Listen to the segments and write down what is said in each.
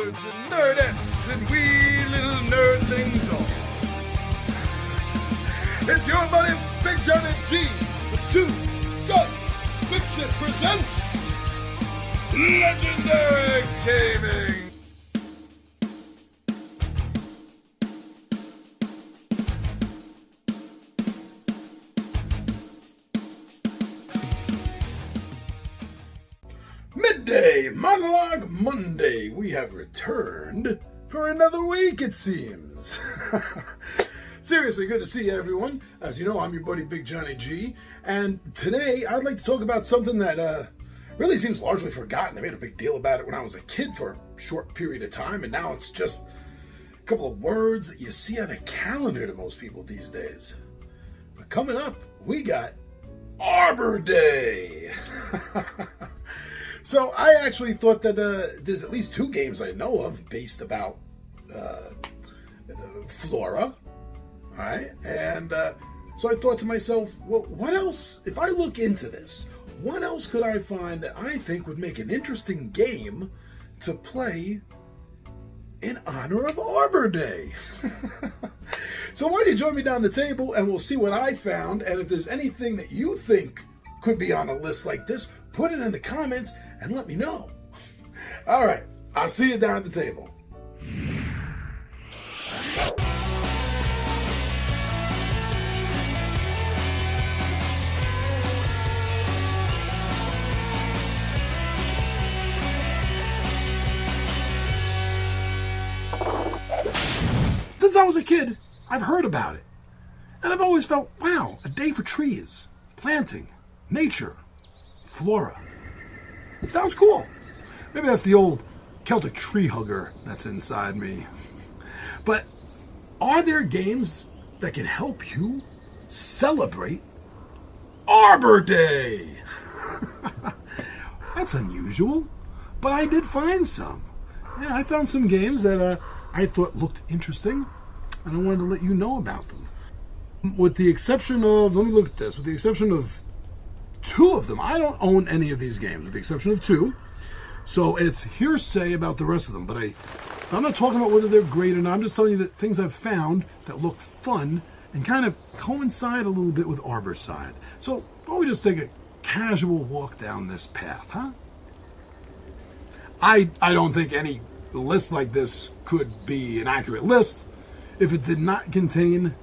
nerds and nerdettes and wee little nerdlings all. It's your buddy Big Johnny G, the Two Gun Pixie presents Legendary Gaming. Midday Monologue Monday. We have returned for another week, it seems. Seriously, good to see you, everyone. As you know, I'm your buddy Big Johnny G, and today I'd like to talk about something that really seems largely forgotten. I made a big deal about it when I was a kid for a short period of time, and now it's just a couple of words that you see on a calendar to most people these days. But coming up, we got Arbor Day. So I actually thought that there's at least two games I know of based about flora. All right, and so I thought to myself, well, what else, if I look into this, what else could I find that I think would make an interesting game to play in honor of Arbor Day? So why don't you join me down the table and we'll see what I found, and if there's anything that you think could be on a list like this, put it in the comments and let me know. All right, I'll see you down at the table. Since I was a kid, I've heard about it. And I've always felt, wow, a day for trees, planting, nature, flora. Sounds cool. Maybe that's the old Celtic tree hugger that's inside me. But are there games that can help you celebrate Arbor Day? That's unusual, but I did find some. Yeah, I found some games that I thought looked interesting, and I wanted to let you know about them. With the exception of, let me look at this, with the exception of two of them. I don't own any of these games, with the exception of two. So it's hearsay about the rest of them. But I'm not talking about whether they're great or not. I'm just telling you that things I've found that look fun and kind of coincide a little bit with Arbor's side. So why don't we just take a casual walk down this path, huh? I don't think any list like this could be an accurate list if it did not contain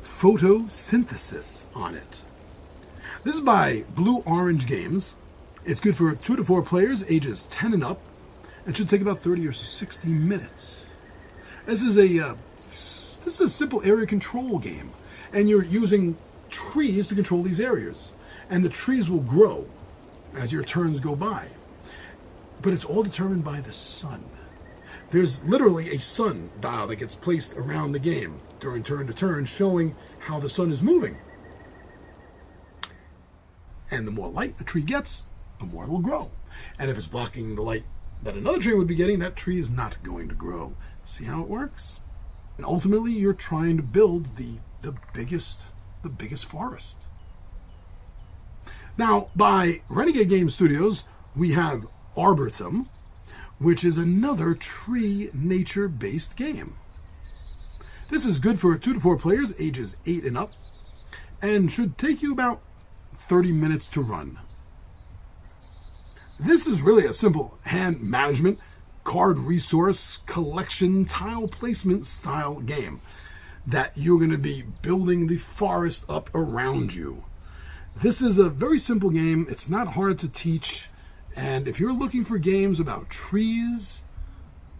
photosynthesis on it. This is by Blue Orange Games. It's good for 2 to 4 players, ages 10 and up, and should take about 30 or 60 minutes. This is a simple area control game, and you're using trees to control these areas, and the trees will grow as your turns go by. But it's all determined by the sun. There's literally a sun dial that gets placed around the game during turn to turn, showing how the sun is moving. And the more light a tree gets, the more it will grow. And if it's blocking the light that another tree would be getting, that tree is not going to grow. See how it works? And ultimately, you're trying to build the biggest forest. Now, by Renegade Game Studios, we have Arboretum, which is another tree nature-based game. This is good for 2 to 4 players, ages 8 and up, and should take you about 30 minutes to run. This is really a simple hand management, card resource collection, tile placement style game that you're going to be building the forest up around you. This is a very simple game. It's not hard to teach. And if you're looking for games about trees,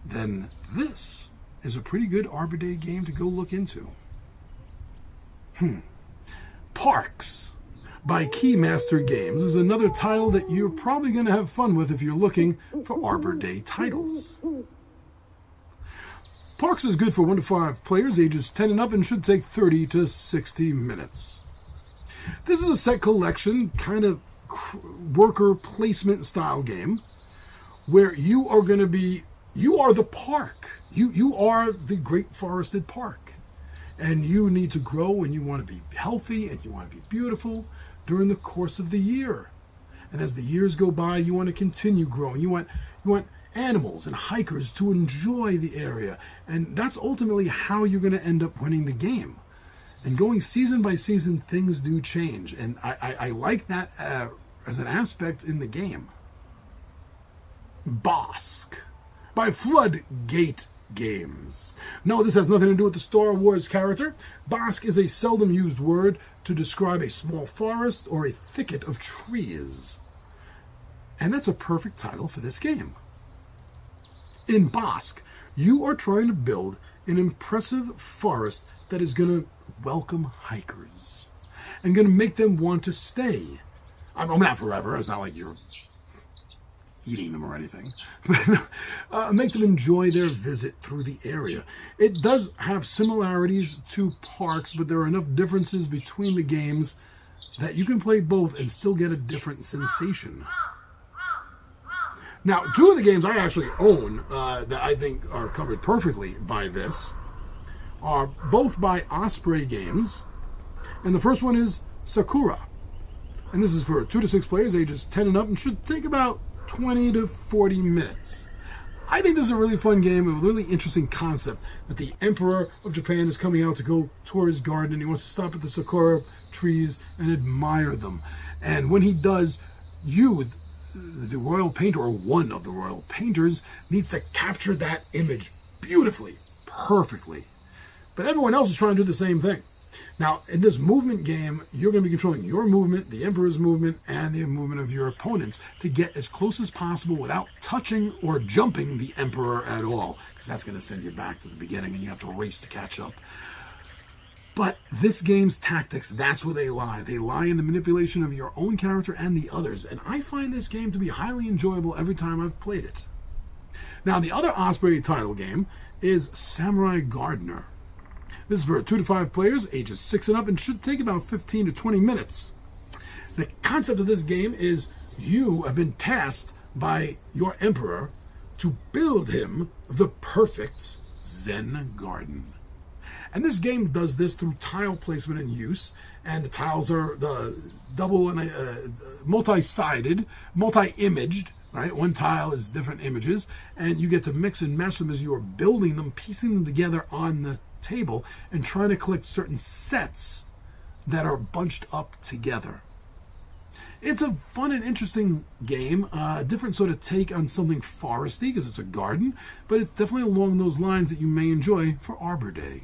then this is a pretty good Arbor Day game to go look into. Parks by Keymaster Games is another title that you're probably going to have fun with if you're looking for Arbor Day titles. Parks is good for 1 to 5 players, ages 10 and up, and should take 30 to 60 minutes. This is a set collection, kind of worker placement style game, where you are the park. You are the great forested park. And you need to grow, and you want to be healthy, and you want to be beautiful during the course of the year. And as the years go by, you want to continue growing. You want animals and hikers to enjoy the area. And that's ultimately how you're going to end up winning the game. And going season by season, things do change. And I like that as an aspect in the game. Bosk by Floodgate Games. No, this has nothing to do with the Star Wars character. Bosk is a seldom used word to describe a small forest or a thicket of trees. And that's a perfect title for this game. In Bosk, you are trying to build an impressive forest that is going to welcome hikers and going to make them want to stay. I mean, not forever. It's not like you're eating them or anything, but make them enjoy their visit through the area. It does have similarities to parks, but there are enough differences between the games that you can play both and still get a different sensation. Now, two of the games I actually own that I think are covered perfectly by this are both by Osprey Games, and the first one is Sakura, and this is for 2 to 6 players, ages 10 and up, and should take about 20 to 40 minutes. I think this is a really fun game with a really interesting concept that the Emperor of Japan is coming out to go tour his garden, and he wants to stop at the sakura trees and admire them. And when he does, you, the royal painter, or one of the royal painters, needs to capture that image beautifully, perfectly. But everyone else is trying to do the same thing. Now, in this movement game, you're going to be controlling your movement, the Emperor's movement, and the movement of your opponents to get as close as possible without touching or jumping the Emperor at all, because that's going to send you back to the beginning and you have to race to catch up. But this game's tactics, that's where they lie. They lie in the manipulation of your own character and the others, and I find this game to be highly enjoyable every time I've played it. Now, the other Osprey title game is Samurai Gardener. This is for 2 to 5 players, ages 6 and up, and should take about 15 to 20 minutes. The concept of this game is you have been tasked by your emperor to build him the perfect Zen garden. And this game does this through tile placement and use, and the tiles are double and multi-sided, multi-imaged, right? One tile is different images, and you get to mix and match them as you are building them, piecing them together on the table and trying to collect certain sets that are bunched up together. It's a fun and interesting game, a different sort of take on something foresty because it's a garden, but it's definitely along those lines that you may enjoy for Arbor Day.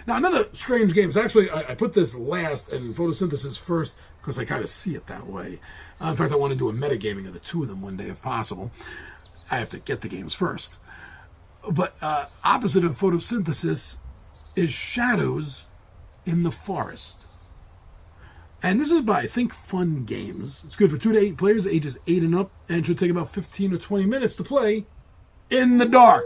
Now, another strange game is actually, I put this last and photosynthesis first because I kind of see it that way. In fact, I want to do a metagaming of the two of them one day if possible. I have to get the games first. But opposite of photosynthesis is Shadows in the Forest. And this is by Think Fun Games. It's good for 2 to 8 players, ages 8 and up, and should take about 15 or 20 minutes to play in the dark.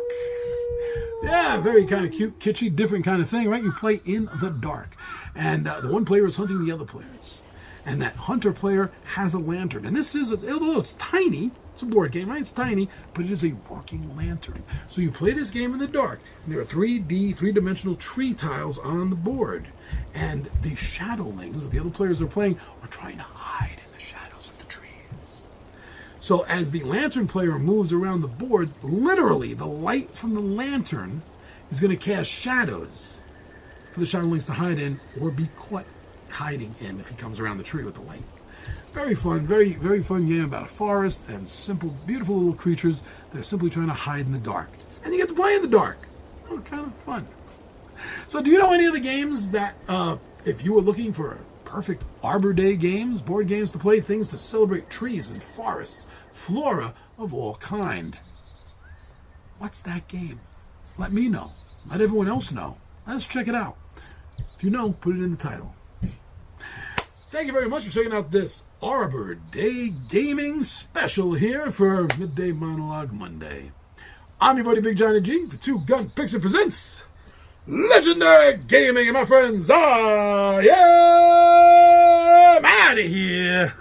Yeah, very kind of cute, kitschy, different kind of thing, right? You play in the dark. And the one player is hunting the other players. And that hunter player has a lantern. And this is, although it's tiny, it's a board game, right? It's tiny, but it is a working lantern. So you play this game in the dark, and there are 3D, three-dimensional tree tiles on the board. And the shadowlings that the other players are playing are trying to hide in the shadows of the trees. So as the lantern player moves around the board, literally the light from the lantern is going to cast shadows for the shadowlings to hide in or be caught hiding in if he comes around the tree with the light. Very fun, very, very fun game about a forest and simple, beautiful little creatures that are simply trying to hide in the dark. And you get to play in the dark. Oh, kind of fun. So do you know any of the games that, if you were looking for perfect Arbor Day games, board games to play, things to celebrate trees and forests, flora of all kind? What's that game? Let me know. Let everyone else know. Let's check it out. If you know, put it in the title. Thank you very much for checking out this Arbor Day Gaming Special here for Midday Monologue Monday. I'm your buddy Big Johnny G for Two Gun Pixie presents Legendary Gaming, and my friends, I am out of here.